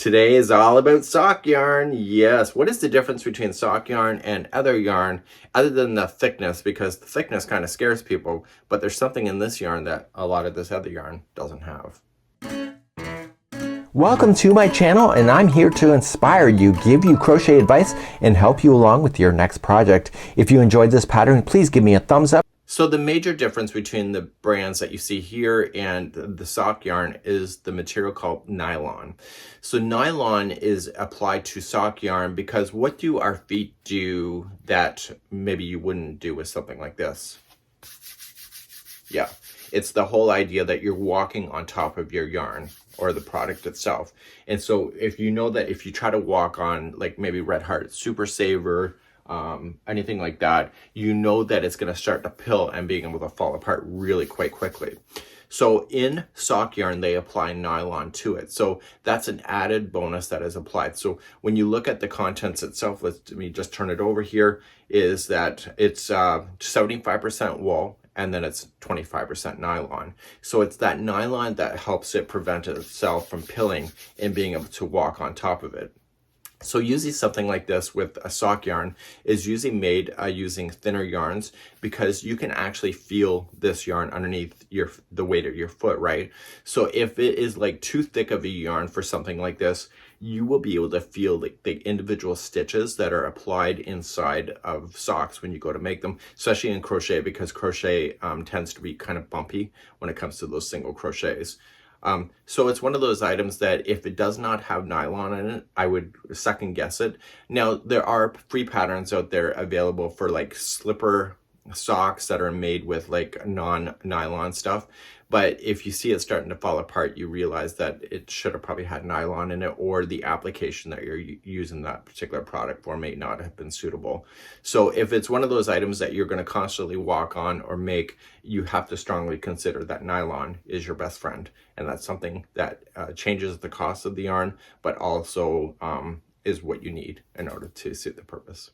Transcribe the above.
Today is all about sock yarn. Yes, what is the difference between sock yarn and other yarn other than the thickness? Because the thickness kind of scares people, but there's something in this yarn that a lot of this other yarn doesn't have. Welcome to my channel, and I'm here to inspire you, give you crochet advice, and help you along with your next project. If you enjoyed this pattern, please give me a thumbs up. So the major difference between the brands that you see here and the sock yarn is the material called nylon. So nylon is applied to sock yarn because what do our feet do that maybe you wouldn't do with something like this? Yeah, it's the whole idea that you're walking on top of your yarn or the product itself. And so if you know that if you try to walk on like maybe Red Heart Super Saver, anything like that, you know that it's going to start to pill and being able to fall apart really quite quickly. So in sock yarn, they apply nylon to it. So that's an added bonus that is applied. So when you look at the contents itself, let me just turn it over here, is that it's 75% wool and then it's 25% nylon. So it's that nylon that helps it prevent itself from pilling and being able to walk on top of it. So usually something like this with a sock yarn is usually made using thinner yarns because you can actually feel this yarn underneath the weight of your foot, right? So if it is like too thick of a yarn for something like this, you will be able to feel like the individual stitches that are applied inside of socks when you go to make them, especially in crochet, because crochet tends to be kind of bumpy when it comes to those single crochets. So it's one of those items that if it does not have nylon in it, I would second guess it. Now, there are free patterns out there available for like slipper socks that are made with like non-nylon stuff. But if you see it starting to fall apart, you realize that it should have probably had nylon in it, or the application that you're using that particular product for may not have been suitable. So if it's one of those items that you're going to constantly walk on or make, you have to strongly consider that nylon is your best friend. And that's something that changes the cost of the yarn, but also is what you need in order to suit the purpose.